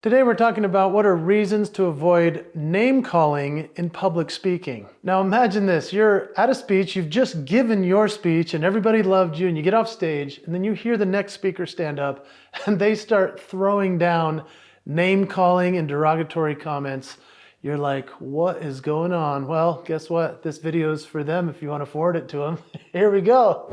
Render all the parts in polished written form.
Today we're talking about what are reasons to avoid name calling in public speaking. Now imagine this, you're at a speech, you've just given your speech and everybody loved you and you get off stage and then you hear the next speaker stand up and they start throwing down name calling and derogatory comments. You're like, what is going on? Well, guess what? This video is for them if you want to forward it to them. Here we go.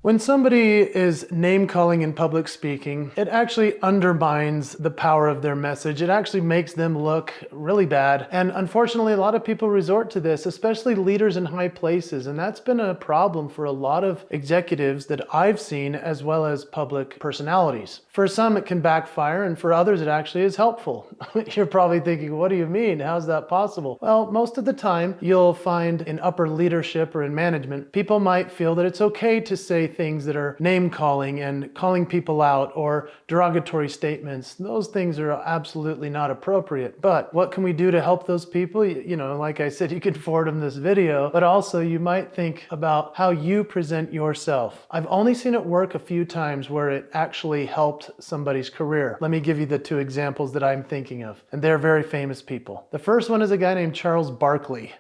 When somebody is name calling in public speaking, it actually undermines the power of their message. It actually makes them look really bad. And unfortunately, a lot of people resort to this, especially leaders in high places. And that's been a problem for a lot of executives that I've seen, as well as public personalities. For some, it can backfire, and for others, it actually is helpful. You're probably thinking, what do you mean? How's that possible? Well, most of the time, you'll find in upper leadership or in management, people might feel that it's okay to say things that are name calling and calling people out or derogatory statements. Those things are absolutely not appropriate. But what can we do to help those people? You know, like I said, you can forward them this video, but also you might think about how you present yourself. I've only seen it work a few times where it actually helped somebody's career. Let me give you the two examples that I'm thinking of, and they're very famous people. The first one is a guy named Charles Barkley.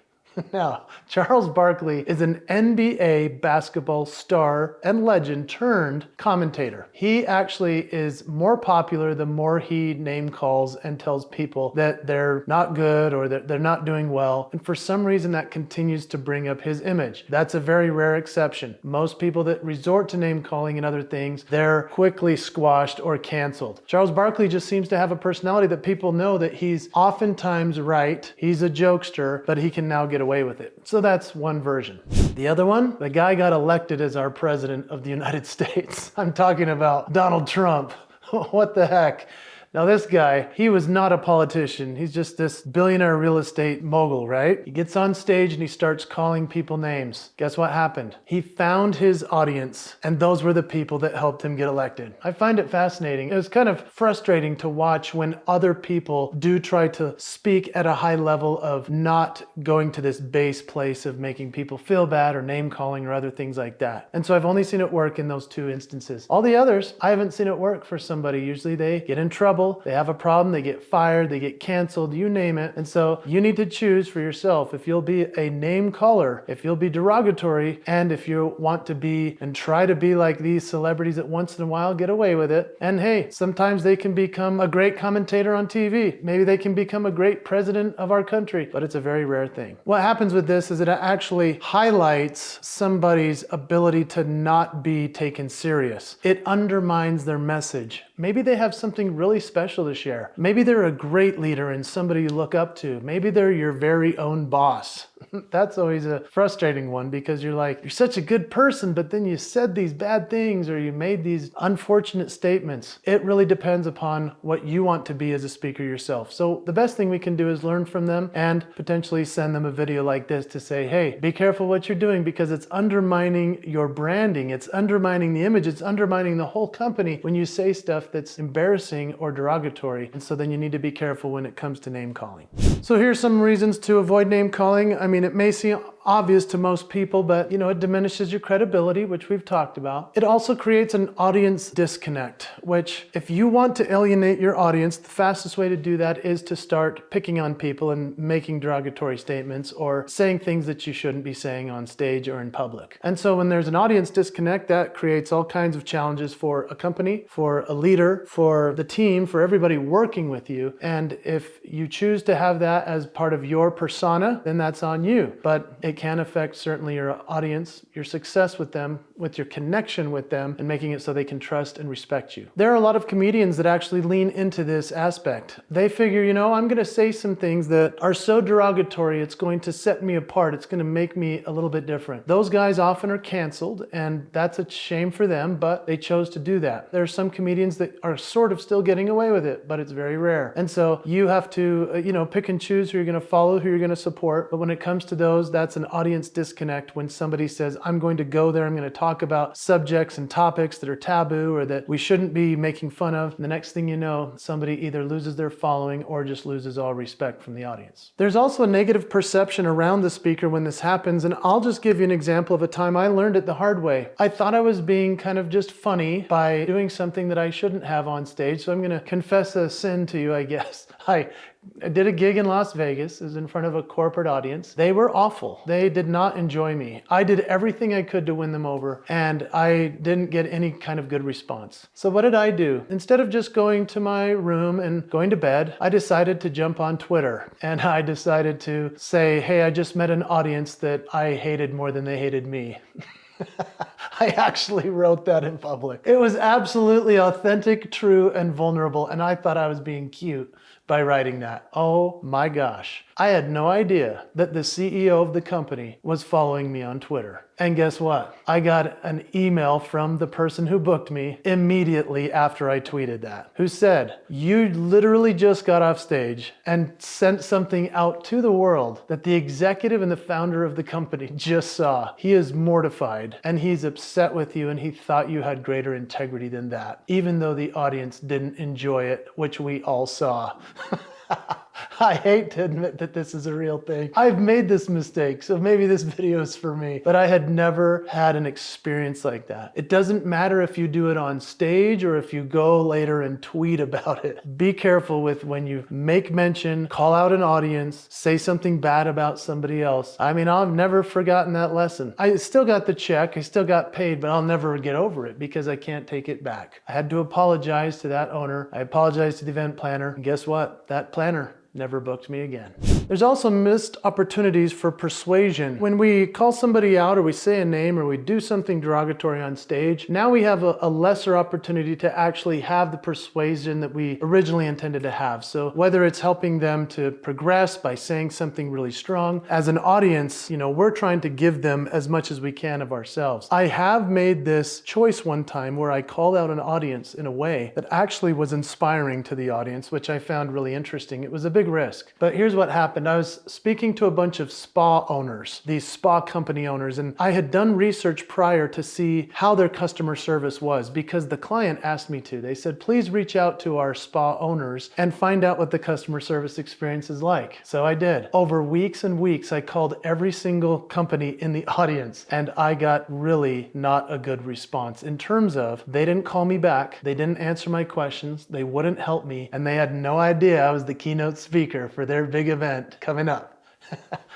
Now, Charles Barkley is an NBA basketball star and legend turned commentator. He actually is more popular the more he name calls and tells people that they're not good or that they're not doing well. And for some reason, that continues to bring up his image. That's a very rare exception. Most people that resort to name calling and other things, they're quickly squashed or canceled. Charles Barkley just seems to have a personality that people know that he's oftentimes right. He's a jokester, but he can now get away with it. So that's one version. The other one, the guy got elected as our president of the United States. I'm talking about Donald Trump. What the heck? Now this guy, he was not a politician. He's just this billionaire real estate mogul, right? He gets on stage and he starts calling people names. Guess what happened? He found his audience, and those were the people that helped him get elected. I find it fascinating. It was kind of frustrating to watch when other people do try to speak at a high level of not going to this base place of making people feel bad or name calling or other things like that. And so I've only seen it work in those two instances. All the others, I haven't seen it work for somebody. Usually they get in trouble. They have a problem, they get fired, they get canceled, you name it. And so you need to choose for yourself if you'll be a name caller, if you'll be derogatory, and if you want to be and try to be like these celebrities that once in a while get away with it. And hey, sometimes they can become a great commentator on TV. Maybe they can become a great president of our country, but it's a very rare thing. What happens with this is that it actually highlights somebody's ability to not be taken serious. It undermines their message. Maybe they have something really special to share. Maybe they're a great leader and somebody you look up to. Maybe they're your very own boss. That's always a frustrating one because you're like, you're such a good person, but then you said these bad things or you made these unfortunate statements. It really depends upon what you want to be as a speaker yourself. So the best thing we can do is learn from them and potentially send them a video like this to say, hey, be careful what you're doing because it's undermining your branding. It's undermining the image. It's undermining the whole company when you say stuff that's embarrassing or derogatory. And so then you need to be careful when it comes to name calling. So here's some reasons to avoid name calling. I mean, it may seem obvious to most people, but it diminishes your credibility, which we've talked about. It also creates an audience disconnect, which if you want to alienate your audience, the fastest way to do that is to start picking on people and making derogatory statements or saying things that you shouldn't be saying on stage or in public. And so when there's an audience disconnect, that creates all kinds of challenges for a company, for a leader, for the team, for everybody working with you. And if you choose to have that as part of your persona, then that's on you. But it can affect certainly your audience, your success with them, with your connection with them, and making it so they can trust and respect you. There are a lot of comedians that actually lean into this aspect. They figure, I'm going to say some things that are so derogatory, it's going to set me apart. It's going to make me a little bit different. Those guys often are canceled, and that's a shame for them, but they chose to do that. There are some comedians that are sort of still getting away with it, but it's very rare. And so you have to, pick and choose who you're going to follow, who you're going to support. But when it comes to those, that's an audience disconnect when somebody says, I'm going to go there, I'm going to talk talk about subjects and topics that are taboo or that we shouldn't be making fun of. And the next thing you know, somebody either loses their following or just loses all respect from the audience. There's also a negative perception around the speaker when this happens, and I'll just give you an example of a time I learned it the hard way. I thought I was being kind of just funny by doing something that I shouldn't have on stage, so I'm going to confess a sin to you, I guess. I did a gig in Las Vegas. It was in front of a corporate audience. They were awful. They did not enjoy me. I did everything I could to win them over, and I didn't get any kind of good response. So what did I do? Instead of just going to my room and going to bed, I decided to jump on Twitter, and I decided to say, hey, I just met an audience that I hated more than they hated me. I actually wrote that in public. It was absolutely authentic, true, and vulnerable, and I thought I was being cute by writing that. Oh my gosh. I had no idea that the CEO of the company was following me on Twitter. And guess what? I got an email from the person who booked me immediately after I tweeted that, who said, you literally just got off stage and sent something out to the world that the executive and the founder of the company just saw. He is mortified and he's upset with you, and he thought you had greater integrity than that, even though the audience didn't enjoy it, which we all saw. I hate to admit that this is a real thing. I've made this mistake, so maybe this video is for me, but I had never had an experience like that. It doesn't matter if you do it on stage or if you go later and tweet about it. Be careful with when you make mention, call out an audience, say something bad about somebody else. I mean, I've never forgotten that lesson. I still got the check, I still got paid, but I'll never get over it because I can't take it back. I had to apologize to that owner. I apologized to the event planner, and guess what? That planner never booked me again. There's also missed opportunities for persuasion. When we call somebody out or we say a name or we do something derogatory on stage, now we have a lesser opportunity to actually have the persuasion that we originally intended to have. So whether it's helping them to progress by saying something really strong, as an audience, we're trying to give them as much as we can of ourselves. I have made this choice one time where I called out an audience in a way that actually was inspiring to the audience, which I found really interesting. It was a big risk. But here's what happened. I was speaking to a bunch of spa owners, these spa company owners, and I had done research prior to see how their customer service was because the client asked me to. They said, please reach out to our spa owners and find out what the customer service experience is like. So I did. Over weeks and weeks, I called every single company in the audience, and I got really not a good response in terms of they didn't call me back, they didn't answer my questions, they wouldn't help me, and they had no idea I was the keynote speaker for their big event coming up.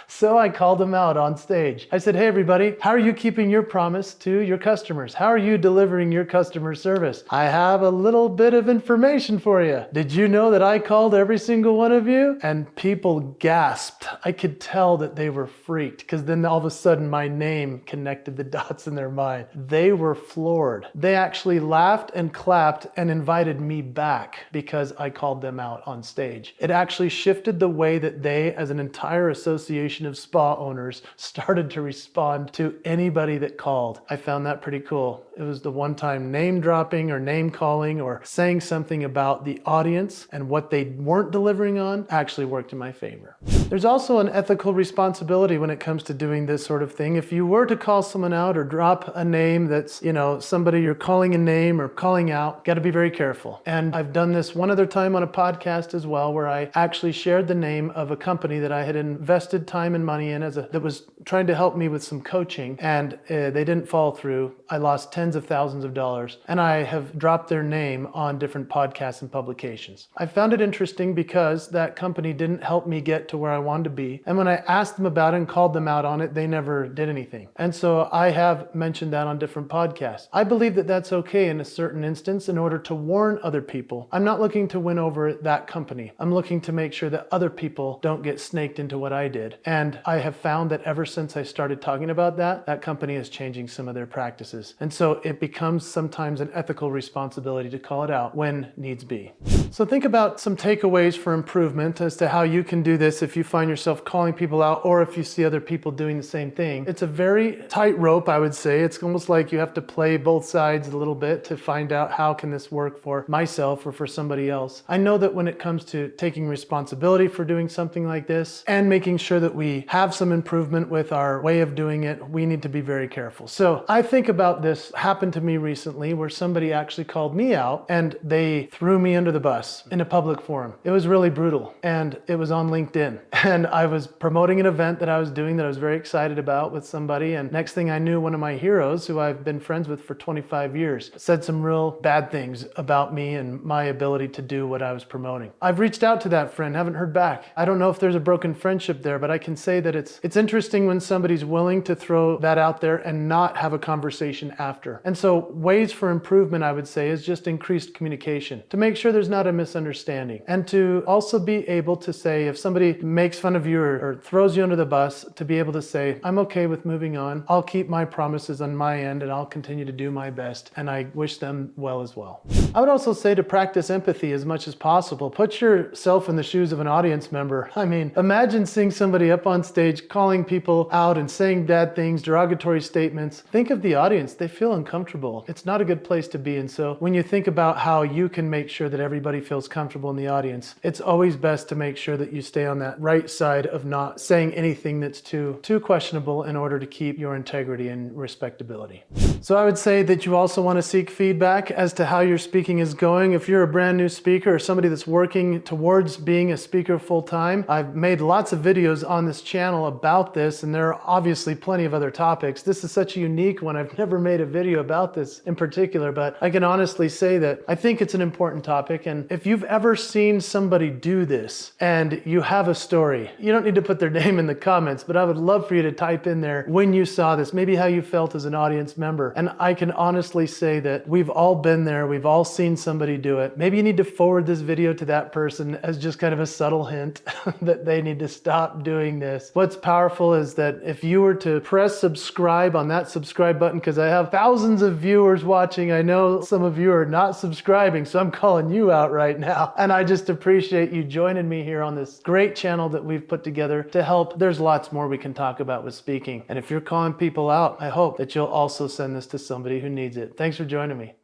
So I called them out on stage. I said, hey everybody, how are you keeping your promise to your customers? How are you delivering your customer service? I have a little bit of information for you. Did you know that I called every single one of you? And people gasped. I could tell that they were freaked because then all of a sudden my name connected the dots in their mind. They were floored. They actually laughed and clapped and invited me back because I called them out on stage. It actually shifted the way that they, as an entire association of spa owners, started to respond to anybody that called. I found that pretty cool. It was the one-time name dropping or name calling or saying something about the audience and what they weren't delivering on actually worked in my favor. There's also an ethical responsibility when it comes to doing this sort of thing. If you were to call someone out or drop a name that's, somebody you're calling a name or calling out, got to be very careful. And I've done this one other time on a podcast as well, where I actually shared the name of a company that I had invested time and money in that was trying to help me with some coaching, and they didn't follow through. I lost tens of thousands of dollars, and I have dropped their name on different podcasts and publications. I found it interesting because that company didn't help me get to where I wanted to be, and when I asked them about it and called them out on it, they never did anything. And so I have mentioned that on different podcasts. I believe that that's okay in a certain instance in order to warn other people. I'm not looking to win over that company. I'm looking to make sure that other people don't get snaked into what I did. And I have found that ever since I started talking about that company is changing some of their practices. And so it becomes sometimes an ethical responsibility to call it out when needs be. So think about some takeaways for improvement as to how you can do this if you find yourself calling people out or if you see other people doing the same thing. It's a very tight rope, I would say. It's almost like you have to play both sides a little bit to find out how can this work for myself or for somebody else. I know that when it comes to taking responsibility for doing something like this and making sure that we have some improvement with our way of doing it, we need to be very careful. So I think about this happened to me recently where somebody actually called me out and they threw me under the bus in a public forum. It was really brutal and it was on LinkedIn. And I was promoting an event that I was doing that I was very excited about with somebody, and next thing I knew, one of my heroes, who I've been friends with for 25 years, said some real bad things about me and my ability to do what I was promoting. I've reached out to that friend, haven't heard back. I don't know if there's a broken friendship there, but I can say that it's interesting when somebody's willing to throw that out there and not have a conversation after. And so ways for improvement, I would say, is just increased communication to make sure there's not a misunderstanding, and to also be able to say if somebody makes fun of you or throws you under the bus, to be able to say, I'm okay with moving on. I'll keep my promises on my end and I'll continue to do my best, and I wish them well as well. I would also say to practice empathy as much as possible. Put yourself in the shoes of an audience member. I mean, imagine seeing somebody up on stage calling people out and saying bad things, derogatory statements. Think of the audience. They feel uncomfortable. It's not a good place to be. And so when you think about how you can make sure that everybody feels comfortable in the audience, it's always best to make sure that you stay on that right side of not saying anything that's too questionable in order to keep your integrity and respectability. So I would say that you also want to seek feedback as to how your speaking is going. If you're a brand new speaker or somebody that's working towards being a speaker full time, I've made lots of videos on this channel about this, and there are obviously plenty of other topics. This is such a unique one. I've never made a video about this in particular, but I can honestly say that I think it's an important topic. And if you've ever seen somebody do this and you have a story, you don't need to put their name in the comments, but I would love for you to type in there when you saw this, maybe how you felt as an audience member. And I can honestly say that we've all been there. We've all seen somebody do it. Maybe you need to forward this video to that person as just kind of a subtle hint that they need to stop doing this. What's powerful is that if you were to press subscribe on that subscribe button, because I have thousands of viewers watching, I know some of you are not subscribing, so I'm calling you out right now. And I just appreciate you joining me here on this great channel that we've put together to help. There's lots more we can talk about with speaking. And if you're calling people out, I hope that you'll also send this to somebody who needs it. Thanks for joining me.